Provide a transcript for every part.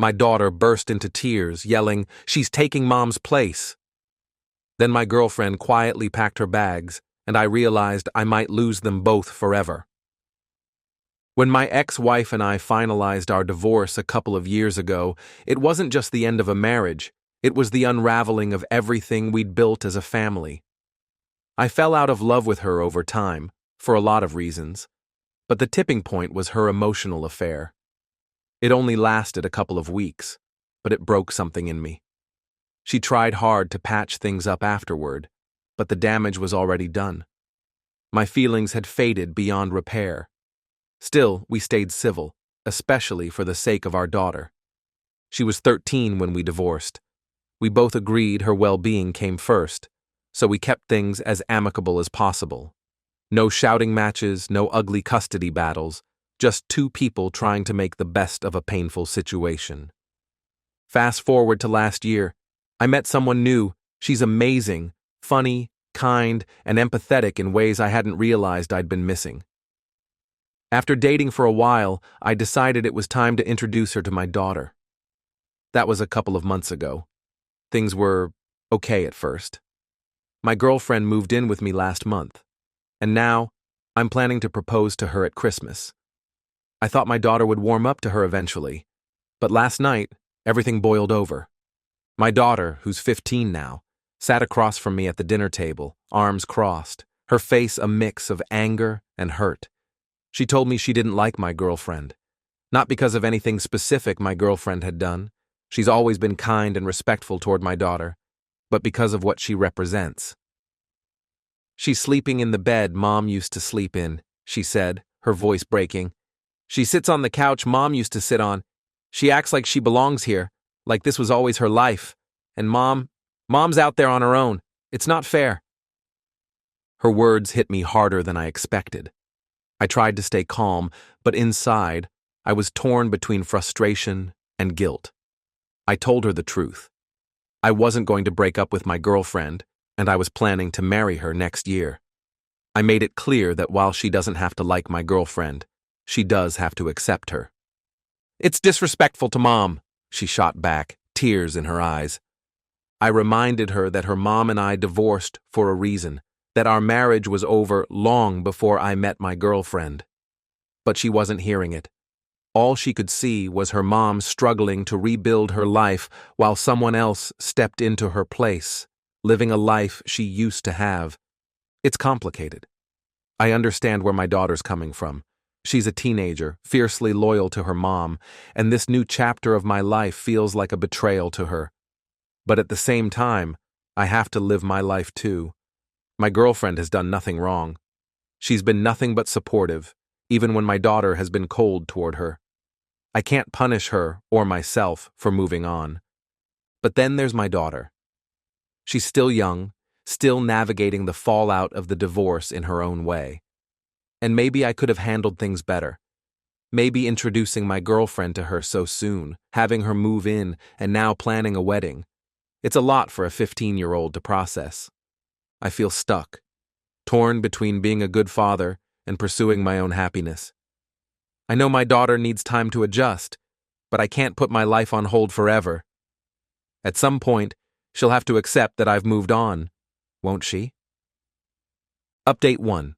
My daughter burst into tears, yelling, "She's taking Mom's place." Then my girlfriend quietly packed her bags, and I realized I might lose them both forever. When my ex-wife and I finalized our divorce a couple of years ago, it wasn't just the end of a marriage, it was the unraveling of everything we'd built as a family. I fell out of love with her over time, for a lot of reasons, but the tipping point was her emotional affair. It only lasted a couple of weeks, but it broke something in me. She tried hard to patch things up afterward, but the damage was already done. My feelings had faded beyond repair. Still, we stayed civil, especially for the sake of our daughter. She was 13 when we divorced. We both agreed her well-being came first, so we kept things as amicable as possible. No shouting matches, no ugly custody battles, just two people trying to make the best of a painful situation. Fast forward to last year, I met someone new. She's amazing, funny, kind, and empathetic in ways I hadn't realized I'd been missing. After dating for a while, I decided it was time to introduce her to my daughter. That was a couple of months ago. Things were okay at first. My girlfriend moved in with me last month, and now I'm planning to propose to her at Christmas. I thought my daughter would warm up to her eventually, but last night, everything boiled over. My daughter, who's 15 now, sat across from me at the dinner table, arms crossed, her face a mix of anger and hurt. She told me she didn't like my girlfriend. Not because of anything specific my girlfriend had done. She's always been kind and respectful toward my daughter, but because of what she represents. "She's sleeping in the bed Mom used to sleep in," she said, her voice breaking. "She sits on the couch Mom used to sit on. She acts like she belongs here, like this was always her life. And Mom's out there on her own. It's not fair." Her words hit me harder than I expected. I tried to stay calm, but inside, I was torn between frustration and guilt. I told her the truth. I wasn't going to break up with my girlfriend, and I was planning to marry her next year. I made it clear that while she doesn't have to like my girlfriend, she does have to accept her. "It's disrespectful to Mom," she shot back, tears in her eyes. I reminded her that her mom and I divorced for a reason, that our marriage was over long before I met my girlfriend. But she wasn't hearing it. All she could see was her mom struggling to rebuild her life while someone else stepped into her place, living a life she used to have. It's complicated. I understand where my daughter's coming from. She's a teenager, fiercely loyal to her mom, and this new chapter of my life feels like a betrayal to her. But at the same time, I have to live my life too. My girlfriend has done nothing wrong. She's been nothing but supportive, even when my daughter has been cold toward her. I can't punish her or myself for moving on. But then there's my daughter. She's still young, still navigating the fallout of the divorce in her own way. And maybe I could have handled things better. Maybe introducing my girlfriend to her so soon, having her move in, and now planning a wedding. It's a lot for a 15-year-old to process. I feel stuck, torn between being a good father and pursuing my own happiness. I know my daughter needs time to adjust, but I can't put my life on hold forever. At some point, she'll have to accept that I've moved on, won't she? Update 1.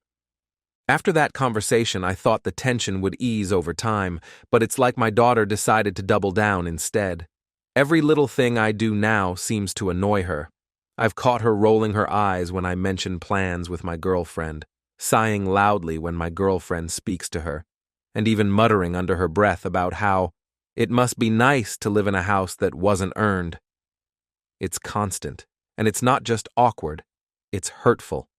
After that conversation, I thought the tension would ease over time, but it's like my daughter decided to double down instead. Every little thing I do now seems to annoy her. I've caught her rolling her eyes when I mention plans with my girlfriend, sighing loudly when my girlfriend speaks to her, and even muttering under her breath about how it must be nice to live in a house that wasn't earned. It's constant, and it's not just awkward, it's hurtful.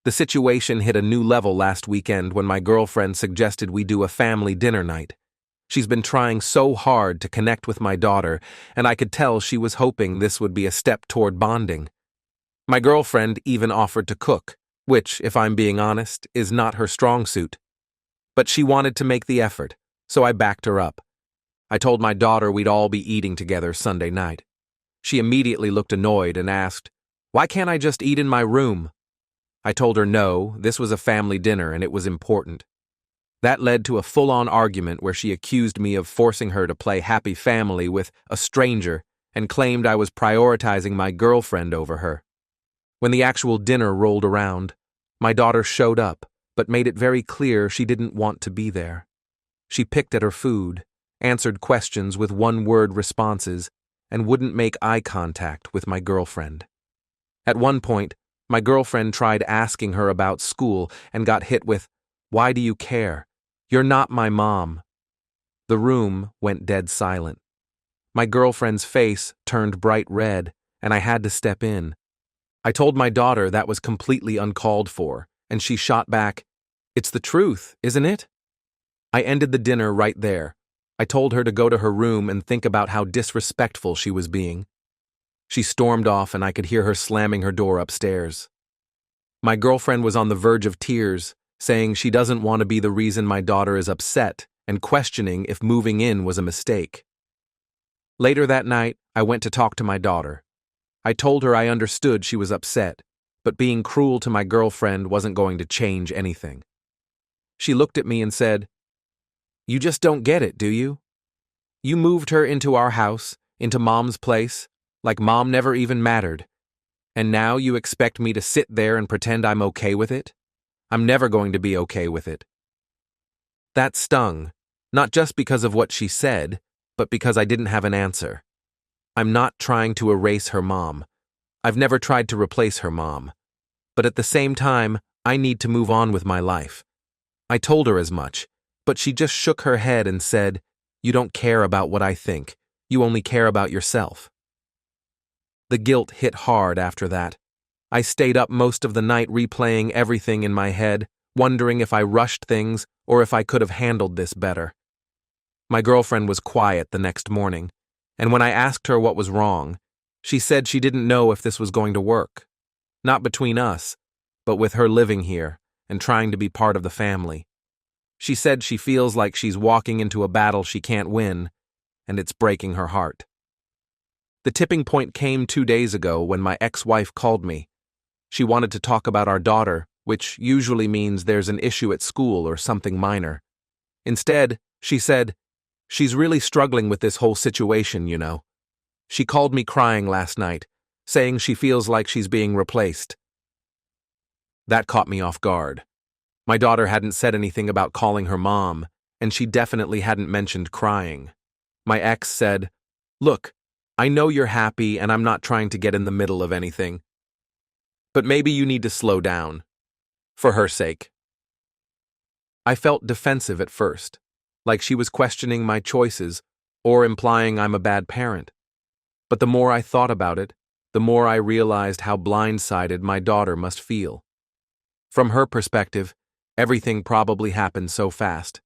The situation hit a new level last weekend when my girlfriend suggested we do a family dinner night. She's been trying so hard to connect with my daughter, and I could tell she was hoping this would be a step toward bonding. My girlfriend even offered to cook, which, if I'm being honest, is not her strong suit. But she wanted to make the effort, so I backed her up. I told my daughter we'd all be eating together Sunday night. She immediately looked annoyed and asked, "Why can't I just eat in my room?" I told her no, this was a family dinner and it was important. That led to a full-on argument where she accused me of forcing her to play happy family with a stranger and claimed I was prioritizing my girlfriend over her. When the actual dinner rolled around, my daughter showed up, but made it very clear she didn't want to be there. She picked at her food, answered questions with one-word responses, and wouldn't make eye contact with my girlfriend. At one point, my girlfriend tried asking her about school and got hit with, "Why do you care? You're not my mom." The room went dead silent. My girlfriend's face turned bright red, and I had to step in. I told my daughter that was completely uncalled for, and she shot back, "It's the truth, isn't it?" I ended the dinner right there. I told her to go to her room and think about how disrespectful she was being. She stormed off, and I could hear her slamming her door upstairs. My girlfriend was on the verge of tears, saying she doesn't want to be the reason my daughter is upset and questioning if moving in was a mistake. Later that night, I went to talk to my daughter. I told her I understood she was upset, but being cruel to my girlfriend wasn't going to change anything. She looked at me and said, "You just don't get it, do you? You moved her into our house, into Mom's place, like Mom never even mattered. And now you expect me to sit there and pretend I'm okay with it? I'm never going to be okay with it." That stung, not just because of what she said, but because I didn't have an answer. I'm not trying to erase her mom. I've never tried to replace her mom. But at the same time, I need to move on with my life. I told her as much, but she just shook her head and said, "You don't care about what I think. You only care about yourself." The guilt hit hard after that. I stayed up most of the night replaying everything in my head, wondering if I rushed things or if I could have handled this better. My girlfriend was quiet the next morning, and when I asked her what was wrong, she said she didn't know if this was going to work. Not between us, but with her living here and trying to be part of the family. She said she feels like she's walking into a battle she can't win, and it's breaking her heart. The tipping point came 2 days ago when my ex-wife called me. She wanted to talk about our daughter, which usually means there's an issue at school or something minor. Instead, she said, "She's really struggling with this whole situation, you know." She called me crying last night, saying she feels like she's being replaced. That caught me off guard. My daughter hadn't said anything about calling her mom, and she definitely hadn't mentioned crying. My ex said, "Look, I know you're happy and I'm not trying to get in the middle of anything. But maybe you need to slow down. For her sake." I felt defensive at first, like she was questioning my choices or implying I'm a bad parent. But the more I thought about it, the more I realized how blindsided my daughter must feel. From her perspective, everything probably happened so fast.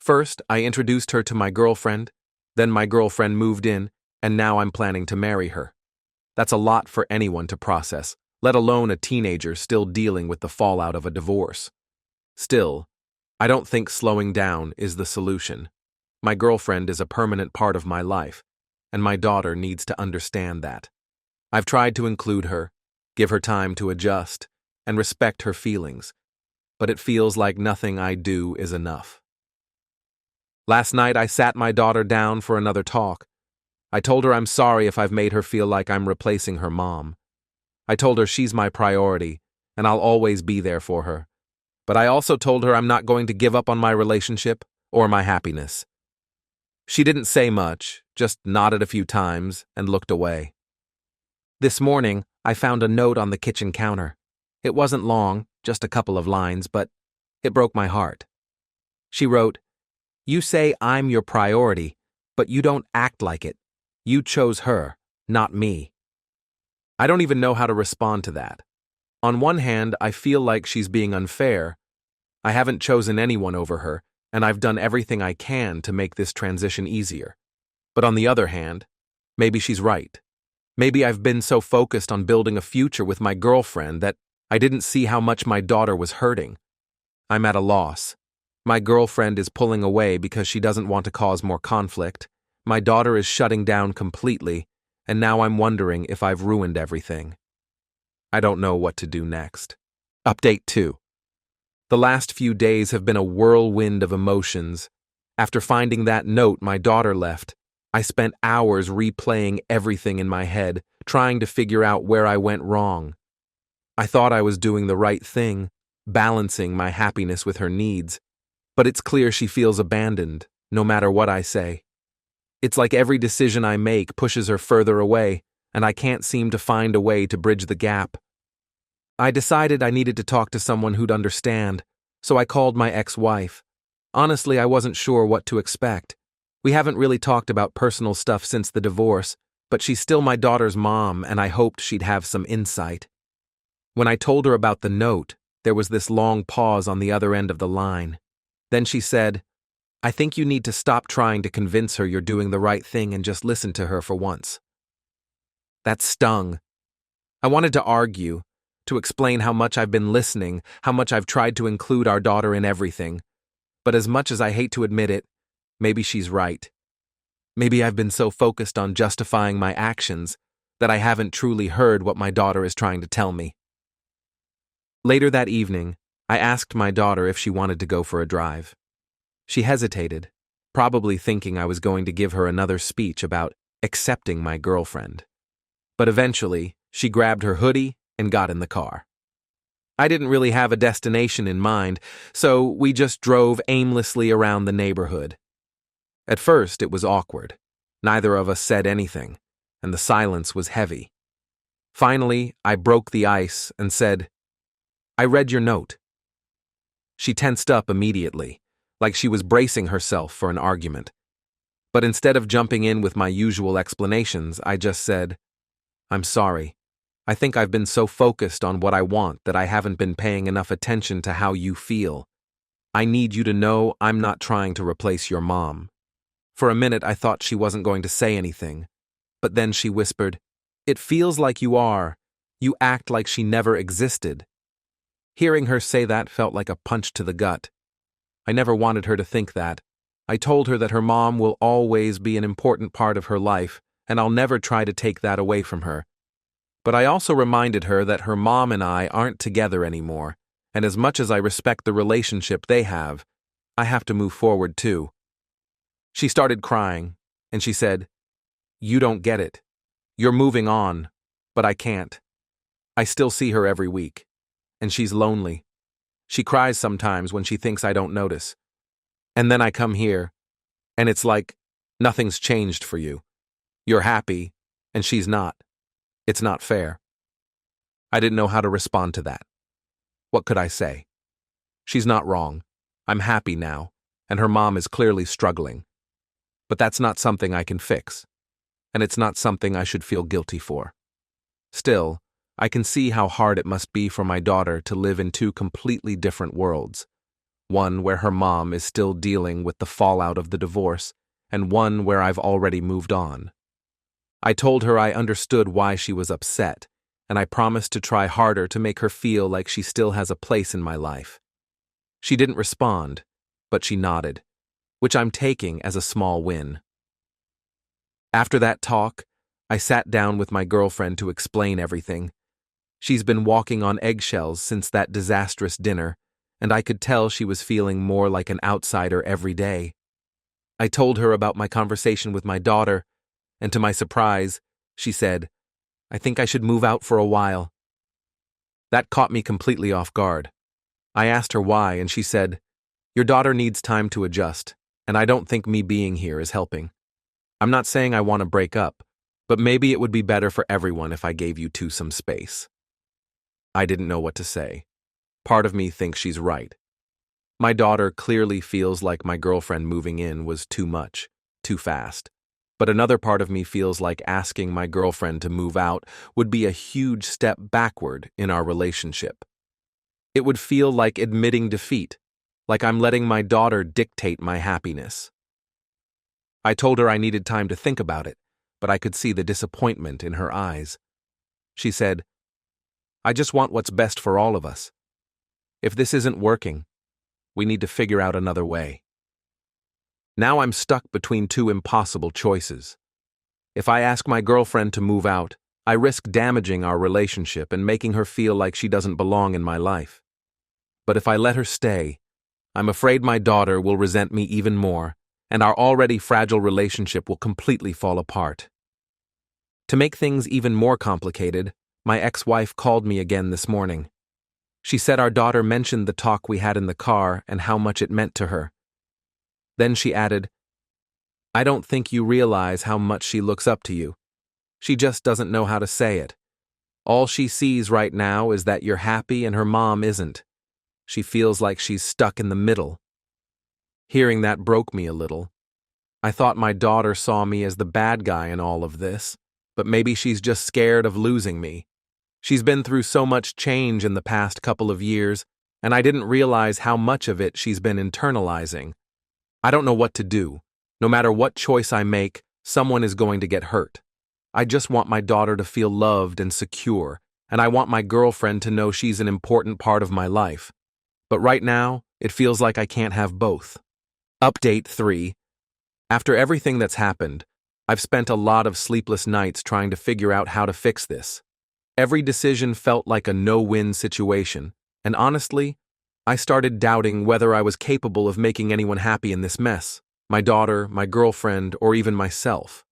First, I introduced her to my girlfriend, then my girlfriend moved in, and now I'm planning to marry her. That's a lot for anyone to process, let alone a teenager still dealing with the fallout of a divorce. Still, I don't think slowing down is the solution. My girlfriend is a permanent part of my life, and my daughter needs to understand that. I've tried to include her, give her time to adjust, and respect her feelings, but it feels like nothing I do is enough. Last night I sat my daughter down for another talk. I told her I'm sorry if I've made her feel like I'm replacing her mom. I told her she's my priority, and I'll always be there for her. But I also told her I'm not going to give up on my relationship or my happiness. She didn't say much, just nodded a few times and looked away. This morning, I found a note on the kitchen counter. It wasn't long, just a couple of lines, but it broke my heart. She wrote, "You say I'm your priority, but you don't act like it. You chose her, not me." I don't even know how to respond to that. On one hand, I feel like she's being unfair. I haven't chosen anyone over her, and I've done everything I can to make this transition easier. But on the other hand, maybe she's right. Maybe I've been so focused on building a future with my girlfriend that I didn't see how much my daughter was hurting. I'm at a loss. My girlfriend is pulling away because she doesn't want to cause more conflict. My daughter is shutting down completely, and now I'm wondering if I've ruined everything. I don't know what to do next. Update 2. The last few days have been a whirlwind of emotions. After finding that note my daughter left, I spent hours replaying everything in my head, trying to figure out where I went wrong. I thought I was doing the right thing, balancing my happiness with her needs, but it's clear she feels abandoned, no matter what I say. It's like every decision I make pushes her further away, and I can't seem to find a way to bridge the gap. I decided I needed to talk to someone who'd understand, so I called my ex-wife. Honestly, I wasn't sure what to expect. We haven't really talked about personal stuff since the divorce, but she's still my daughter's mom, and I hoped she'd have some insight. When I told her about the note, there was this long pause on the other end of the line. Then she said, "I think you need to stop trying to convince her you're doing the right thing and just listen to her for once." That stung. I wanted to argue, to explain how much I've been listening, how much I've tried to include our daughter in everything. But as much as I hate to admit it, maybe she's right. Maybe I've been so focused on justifying my actions that I haven't truly heard what my daughter is trying to tell me. Later that evening, I asked my daughter if she wanted to go for a drive. She hesitated, probably thinking I was going to give her another speech about accepting my girlfriend. But eventually, she grabbed her hoodie and got in the car. I didn't really have a destination in mind, so we just drove aimlessly around the neighborhood. At first, it was awkward. Neither of us said anything, and the silence was heavy. Finally, I broke the ice and said, "I read your note." She tensed up immediately, like she was bracing herself for an argument. But instead of jumping in with my usual explanations, I just said, "I'm sorry. I think I've been so focused on what I want that I haven't been paying enough attention to how you feel. I need you to know I'm not trying to replace your mom." For a minute, I thought she wasn't going to say anything, but then she whispered, "It feels like you are. You act like she never existed." Hearing her say that felt like a punch to the gut. I never wanted her to think that. I told her that her mom will always be an important part of her life, and I'll never try to take that away from her. But I also reminded her that her mom and I aren't together anymore, and as much as I respect the relationship they have, I have to move forward too. She started crying, and she said, "You don't get it. You're moving on, but I can't. I still see her every week, and she's lonely. She cries sometimes when she thinks I don't notice. And then I come here, and it's like nothing's changed for you. You're happy, and she's not. It's not fair." I didn't know how to respond to that. What could I say? She's not wrong. I'm happy now, and her mom is clearly struggling. But that's not something I can fix, and it's not something I should feel guilty for. Still, I can see how hard it must be for my daughter to live in two completely different worlds. One where her mom is still dealing with the fallout of the divorce, and one where I've already moved on. I told her I understood why she was upset, and I promised to try harder to make her feel like she still has a place in my life. She didn't respond, but she nodded, which I'm taking as a small win. After that talk, I sat down with my girlfriend to explain everything. She's been walking on eggshells since that disastrous dinner, and I could tell she was feeling more like an outsider every day. I told her about my conversation with my daughter, and to my surprise, she said, "I think I should move out for a while." That caught me completely off guard. I asked her why, and she said, "Your daughter needs time to adjust, and I don't think me being here is helping. I'm not saying I want to break up, but maybe it would be better for everyone if I gave you two some space." I didn't know what to say. Part of me thinks she's right. My daughter clearly feels like my girlfriend moving in was too much, too fast. But another part of me feels like asking my girlfriend to move out would be a huge step backward in our relationship. It would feel like admitting defeat, like I'm letting my daughter dictate my happiness. I told her I needed time to think about it, but I could see the disappointment in her eyes. She said, "I just want what's best for all of us. If this isn't working, we need to figure out another way." Now I'm stuck between two impossible choices. If I ask my girlfriend to move out, I risk damaging our relationship and making her feel like she doesn't belong in my life. but if I let her stay, I'm afraid my daughter will resent me even more, and our already fragile relationship will completely fall apart. To make things even more complicated, my ex-wife called me again this morning. She said our daughter mentioned the talk we had in the car and how much it meant to her. Then she added, "I don't think you realize how much she looks up to you. She just doesn't know how to say it. All she sees right now is that you're happy and her mom isn't. She feels like she's stuck in the middle." Hearing that broke me a little. I thought my daughter saw me as the bad guy in all of this, but maybe she's just scared of losing me. She's been through so much change in the past couple of years, and I didn't realize how much of it she's been internalizing. I don't know what to do. No matter what choice I make, someone is going to get hurt. I just want my daughter to feel loved and secure, and I want my girlfriend to know she's an important part of my life. But right now, it feels like I can't have both. Update 3. After everything that's happened, I've spent a lot of sleepless nights trying to figure out how to fix this. Every decision felt like a no-win situation, and honestly, I started doubting whether I was capable of making anyone happy in this mess, my daughter, my girlfriend, or even myself.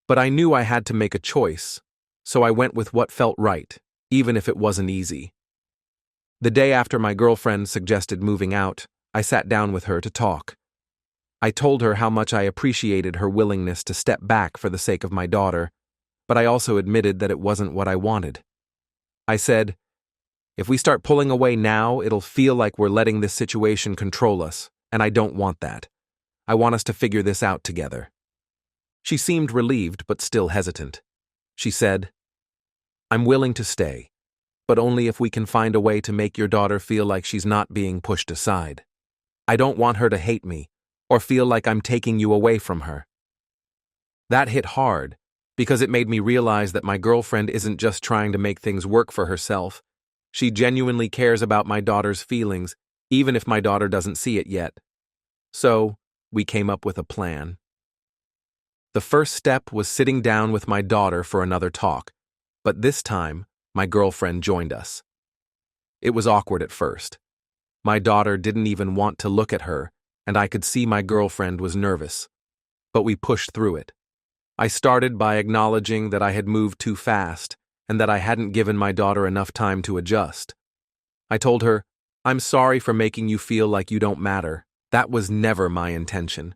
But I knew I had to make a choice, so I went with what felt right, even if it wasn't easy. The day after my girlfriend suggested moving out, I sat down with her to talk. I told her how much I appreciated her willingness to step back for the sake of my daughter, but I also admitted that it wasn't what I wanted. I said, "If we start pulling away now, it'll feel like we're letting this situation control us, and I don't want that. I want us to figure this out together." She seemed relieved but still hesitant. She said, "I'm willing to stay, but only if we can find a way to make your daughter feel like she's not being pushed aside. I don't want her to hate me or feel like I'm taking you away from her." That hit hard because it made me realize that my girlfriend isn't just trying to make things work for herself. She genuinely cares about my daughter's feelings, even if my daughter doesn't see it yet. So, we came up with a plan. The first step was sitting down with my daughter for another talk, but this time, my girlfriend joined us. It was awkward at first. My daughter didn't even want to look at her, and I could see my girlfriend was nervous. But we pushed through it. I started by acknowledging that I had moved too fast and that I hadn't given my daughter enough time to adjust. I told her, "I'm sorry for making you feel like you don't matter. That was never my intention."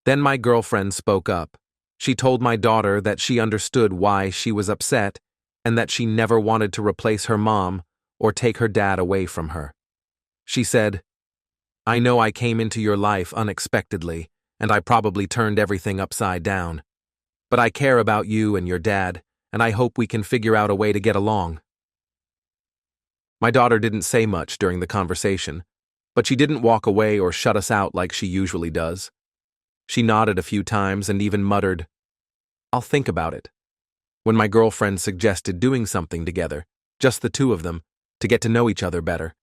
Then my girlfriend spoke up. She told my daughter that she understood why she was upset and that she never wanted to replace her mom or take her dad away from her. She said, "I know I came into your life unexpectedly, and I probably turned everything upside down. But I care about you and your dad, and I hope we can figure out a way to get along." My daughter didn't say much during the conversation, but she didn't walk away or shut us out like she usually does. She nodded a few times and even muttered, "I'll think about it," when my girlfriend suggested doing something together, just the two of them, to get to know each other better.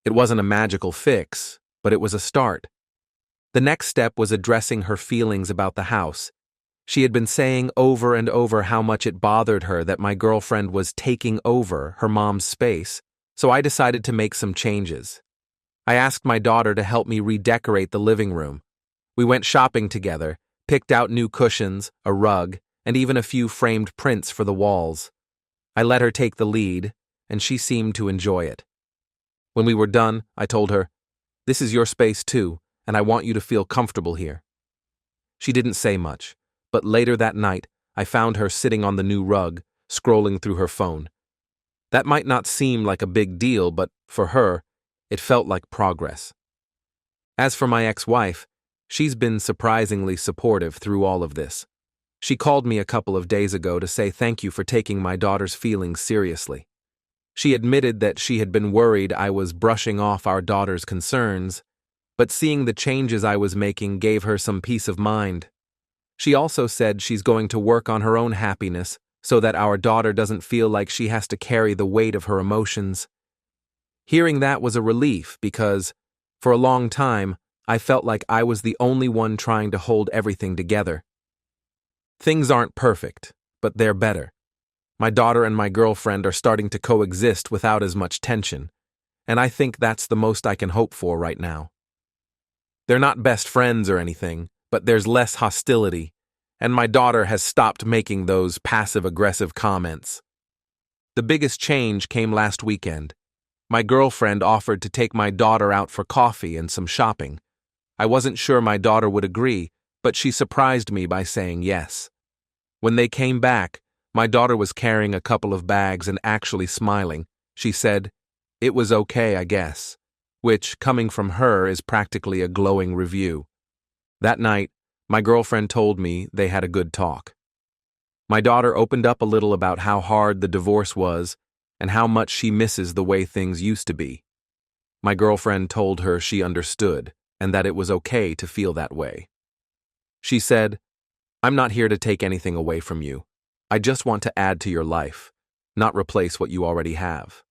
It wasn't a magical fix, but it was a start. The next step was addressing her feelings about the house. She had been saying over and over how much it bothered her that my girlfriend was taking over her mom's space, so I decided to make some changes. I asked my daughter to help me redecorate the living room. We went shopping together, picked out new cushions, a rug, and even a few framed prints for the walls. I let her take the lead, and she seemed to enjoy it. When we were done, I told her, "This is your space too, and I want you to feel comfortable here." She didn't say much, but later that night, I found her sitting on the new rug, scrolling through her phone. That might not seem like a big deal, but for her, it felt like progress. As for my ex-wife, she's been surprisingly supportive through all of this. She called me a couple of days ago to say thank you for taking my daughter's feelings seriously. She admitted that she had been worried I was brushing off our daughter's concerns, but seeing the changes I was making gave her some peace of mind. She also said she's going to work on her own happiness so that our daughter doesn't feel like she has to carry the weight of her emotions. Hearing that was a relief because, for a long time, I felt like I was the only one trying to hold everything together. Things aren't perfect, but they're better. My daughter and my girlfriend are starting to coexist without as much tension, and I think that's the most I can hope for right now. They're not best friends or anything, but there's less hostility, and my daughter has stopped making those passive-aggressive comments. The biggest change came last weekend. My girlfriend offered to take my daughter out for coffee and some shopping. I wasn't sure my daughter would agree, but she surprised me by saying yes. When they came back, my daughter was carrying a couple of bags and actually smiling. She said, "It was okay, I guess," which, coming from her, is practically a glowing review. That night, my girlfriend told me they had a good talk. My daughter opened up a little about how hard the divorce was and how much she misses the way things used to be. My girlfriend told her she understood and that it was okay to feel that way. She said, "I'm not here to take anything away from you. I just want to add to your life, not replace what you already have."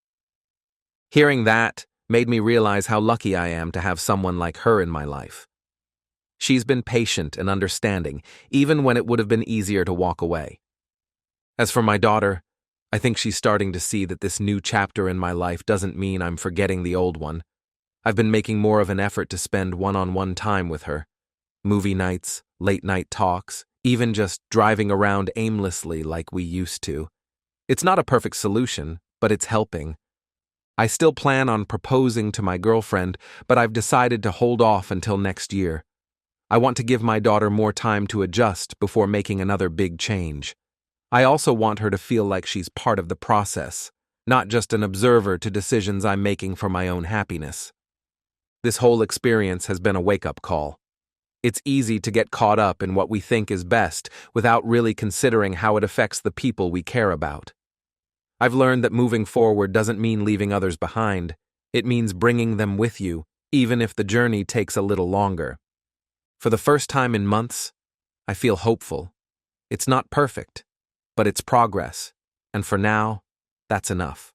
Hearing that made me realize how lucky I am to have someone like her in my life. She's been patient and understanding, even when it would have been easier to walk away. As for my daughter, I think she's starting to see that this new chapter in my life doesn't mean I'm forgetting the old one. I've been making more of an effort to spend one-on-one time with her. Movie nights, late-night talks, even just driving around aimlessly like we used to. It's not a perfect solution, but it's helping. I still plan on proposing to my girlfriend, but I've decided to hold off until next year. I want to give my daughter more time to adjust before making another big change. I also want her to feel like she's part of the process, not just an observer to decisions I'm making for my own happiness. This whole experience has been a wake-up call. It's easy to get caught up in what we think is best without really considering how it affects the people we care about. I've learned that moving forward doesn't mean leaving others behind. It means bringing them with you, even if the journey takes a little longer. For the first time in months, I feel hopeful. It's not perfect, but it's progress, and for now, that's enough.